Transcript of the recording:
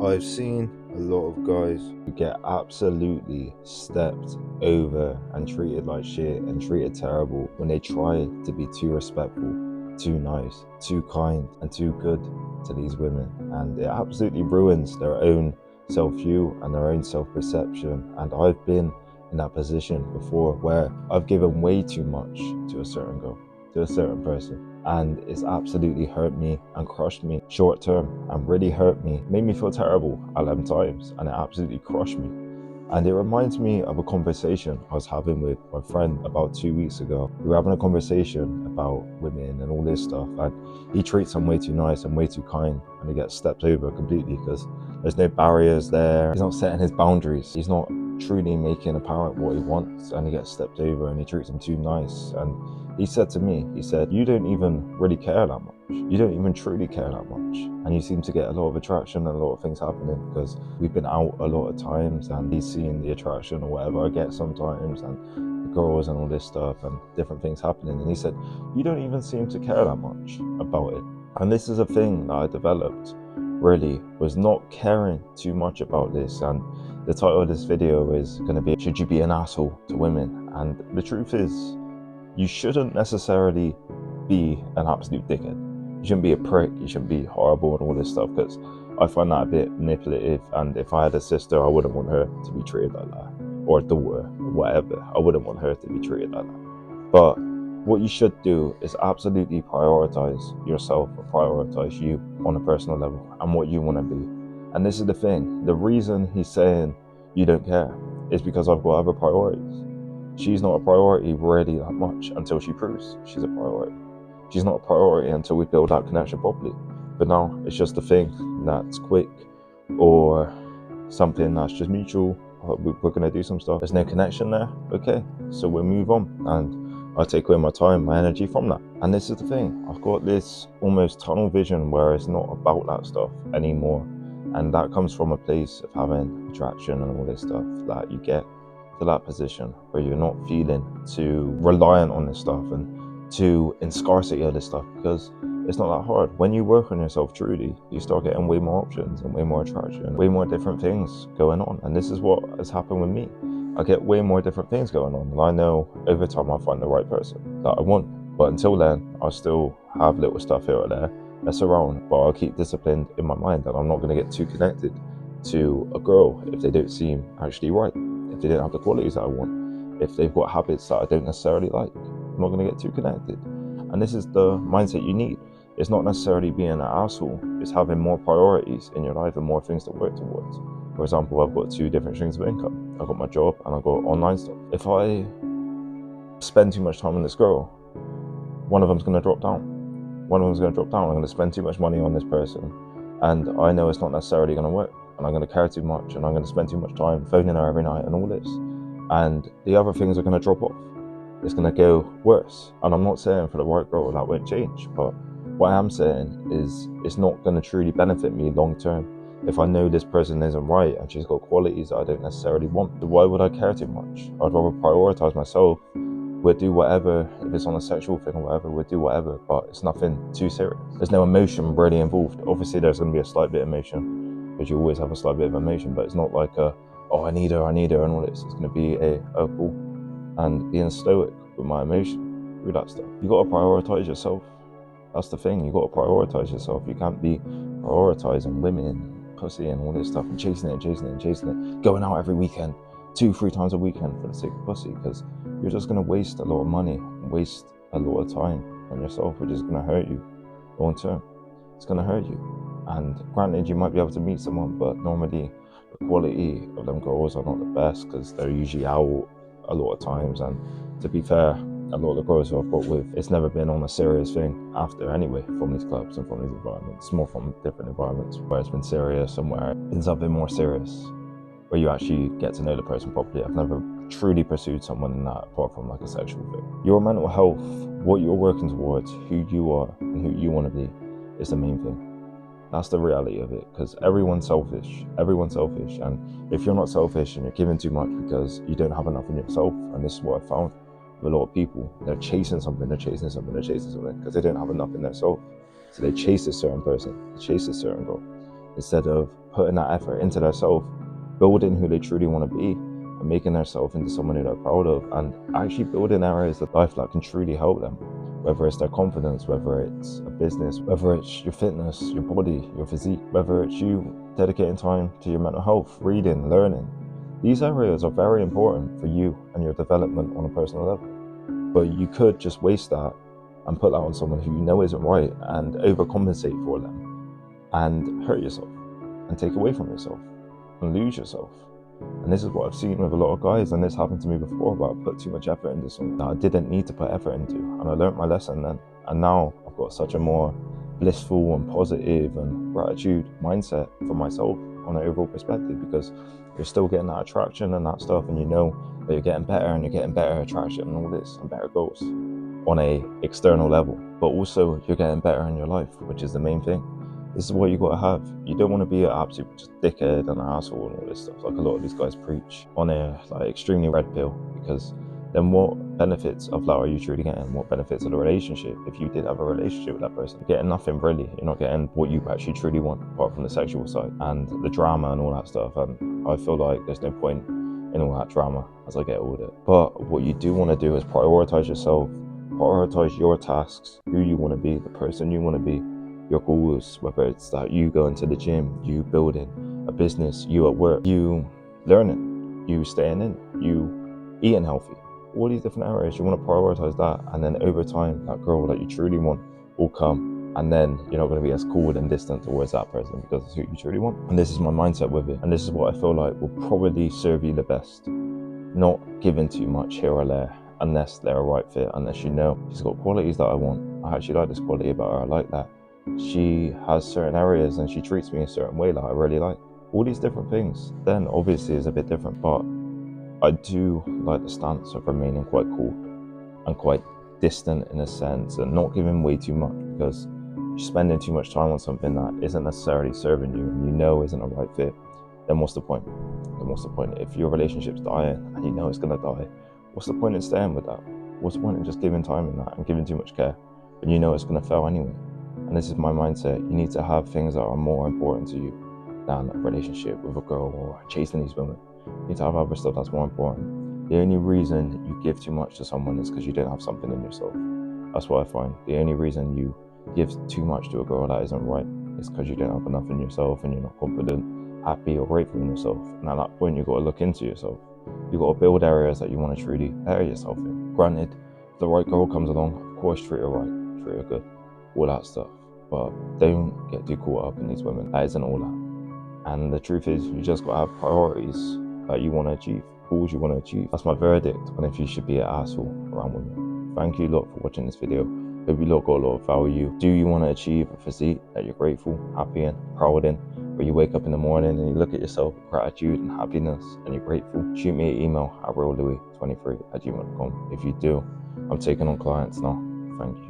I've seen a lot of guys who get absolutely stepped over and treated like shit and treated terrible when they try to be too respectful, too nice, too kind, and too good to these women. And it absolutely ruins their own self-view and their own self-perception. And I've been in that position before where I've given way too much to a certain girl, to a certain person. And it's absolutely hurt me and crushed me short term and really hurt me, made me feel terrible at them times, and it absolutely crushed me. And it reminds me of a conversation I was having with my friend about 2 weeks ago. We were having a conversation about women and all this stuff, and he treats them way too nice and way too kind, and he gets stepped over completely because there's no barriers there. He's not setting his boundaries. He's not truly making apparent what he wants, and he gets stepped over and he treats them too nice. And he said to me, he said, "You don't even really care that much. You don't even truly care that much. And you seem to get a lot of attraction and a lot of things happening because we've been out a lot of times and he's seeing the attraction or whatever I get sometimes and the girls and all this stuff and different things happening." And he said, "You don't even seem to care that much about it." And this is a thing that I developed, really, was not caring too much about this. And the title of this video is going to be, should you be an asshole to women? And the truth is, you shouldn't necessarily be an absolute dickhead. You shouldn't be a prick, you shouldn't be horrible and all this stuff, because I find that a bit manipulative. And if I had a sister, I wouldn't want her to be treated like that, or a daughter, or whatever. I wouldn't want her to be treated like that. But what you should do is absolutely prioritize yourself and prioritize you on a personal level and what you want to be. And this is the thing, the reason he's saying you don't care is because I've got other priorities. She's not a priority really that much until she proves she's a priority. She's not a priority until we build that connection properly. But now it's just a thing that's quick or something that's just mutual. We're going to do some stuff. There's no connection there. Okay, so we'll move on. And I take away my time, my energy from that. And this is the thing. I've got this almost tunnel vision where it's not about that stuff anymore. And that comes from a place of having attraction and all this stuff that you get to that position where you're not feeling too reliant on this stuff and too in scarcity of this stuff, because it's not that hard. When you work on yourself truly, you start getting way more options and way more attraction, way more different things going on. And this is what has happened with me. I get way more different things going on, and I know over time I'll find the right person that I want. But until then, I still have little stuff here or there that's around, but I'll keep disciplined in my mind that I'm not going to get too connected to a girl if they don't seem actually right, if they don't have the qualities that I want, if they've got habits that I don't necessarily like. I'm not going to get too connected. And this is the mindset you need. It's not necessarily being an asshole, it's having more priorities in your life and more things to work towards. For example, I've got two different streams of income. I've got my job and I've got online stuff. If I spend too much time on this girl, one of them's going to drop down. I'm going to spend too much money on this person, and I know it's not necessarily going to work, and I'm going to care too much, and I'm going to spend too much time phoning her every night and all this, and the other things are going to drop off. It's going to go worse. And I'm not saying for the right girl that won't change, but what I am saying is it's not going to truly benefit me long term if I know this person isn't right and she's got qualities that I don't necessarily want. Why would I care too much? I'd rather prioritize myself. We'll do whatever, if it's on a sexual thing or whatever, we'll do whatever, but it's nothing too serious. There's no emotion really involved. Obviously there's going to be a slight bit of emotion, because you always have a slight bit of emotion, but it's not like I need her and all this. It's going to be cool, and being stoic with my emotion through that stuff. You got to prioritize yourself. That's the thing, you got to prioritize yourself. You can't be prioritizing women, pussy and all this stuff and chasing it, going out every weekend, 2-3 times a weekend for the sake of pussy, because you're just going to waste a lot of money and waste a lot of time on yourself, which is going to hurt you long term. It's going to hurt you. And granted, you might be able to meet someone, but normally the quality of them girls are not the best because they're usually out a lot of times. And to be fair, a lot of the girls who I've got with, it's never been on a serious thing after anyway, from these clubs and from these environments. It's more from different environments where it's been serious and where it's a bit more serious, where you actually get to know the person properly. I've never truly pursued someone in that, apart from like a sexual thing. Your mental health, what you're working towards, who you are and who you want to be, is the main thing. That's the reality of it, because everyone's selfish, and if you're not selfish and you're giving too much because you don't have enough in yourself, and this is what I found with a lot of people, they're chasing something because they don't have enough in themselves. So they chase a certain person, they chase a certain girl, instead of putting that effort into themselves, building who they truly want to be, and making themselves into someone who they're proud of, and actually building areas of life that can truly help them. Whether it's their confidence, whether it's a business, whether it's your fitness, your body, your physique, whether it's you dedicating time to your mental health, reading, learning. These areas are very important for you and your development on a personal level. But you could just waste that and put that on someone who you know isn't right and overcompensate for them and hurt yourself and take away from yourself and lose yourself. And this is what I've seen with a lot of guys, and this happened to me before, but I put too much effort into something that I didn't need to put effort into, and I learned my lesson then. And now I've got such a more blissful and positive and gratitude mindset for myself on an overall perspective, because you're still getting that attraction and that stuff, and you know that you're getting better and you're getting better attraction and all this and better goals on a external level, but also you're getting better in your life, which is the main thing. This is what you got to have. You don't want to be an absolute just dickhead and an asshole and all this stuff like a lot of these guys preach on a like extremely red pill, because then what benefits of that are you truly getting? What benefits of the relationship if you did have a relationship with that person? You're getting nothing really. You're not getting what you actually truly want apart from the sexual side and the drama and all that stuff. And I feel like there's no point in all that drama as I get older. But what you do want to do is prioritize yourself, prioritize your tasks, who you want to be, the person you want to be, your goals, whether it's that you going to the gym, you building a business, you at work, you learning, you staying in, you eating healthy. All these different areas, you want to prioritize that, and then over time, that girl that you truly want will come, and then you're not going to be as cold and distant towards that person because it's who you truly want. And this is my mindset with it, and this is what I feel like will probably serve you the best. Not giving too much here or there, unless they're a right fit, unless you know she's got qualities that I want. I actually like this quality about her, I like that. She has certain areas and she treats me a certain way that I really like. All these different things, then obviously is a bit different, but I do like the stance of remaining quite cool and quite distant in a sense, and not giving way too much, because you're spending too much time on something that isn't necessarily serving you and you know isn't a right fit. Then what's the point? If your relationship's dying and you know it's gonna die, what's the point in staying with that? What's the point in just giving time in that and giving too much care when you know it's gonna fail anyway? And this is my mindset. You need to have things that are more important to you than a relationship with a girl or chasing these women. You need to have other stuff that's more important. The only reason you give too much to someone is because you don't have something in yourself. That's what I find. The only reason you give too much to a girl that isn't right is because you don't have enough in yourself and you're not confident, happy or grateful in yourself. And at that point, you've got to look into yourself. You've got to build areas that you want to truly better yourself in. Granted, if the right girl comes along, of course treat her right, treat her good, all that stuff. But don't get too caught up in these women. That isn't all that. And the truth is, you just got to have priorities that you want to achieve, goals you want to achieve. That's my verdict on if you should be an asshole around women. Thank you lot for watching this video. Hope you lot got a lot of value. Do you want to achieve a physique that you're grateful, happy in, proud in, where you wake up in the morning and you look at yourself with gratitude and happiness and you're grateful? Shoot me an email at reallouis23@gmail.com. If you do, I'm taking on clients now. Thank you.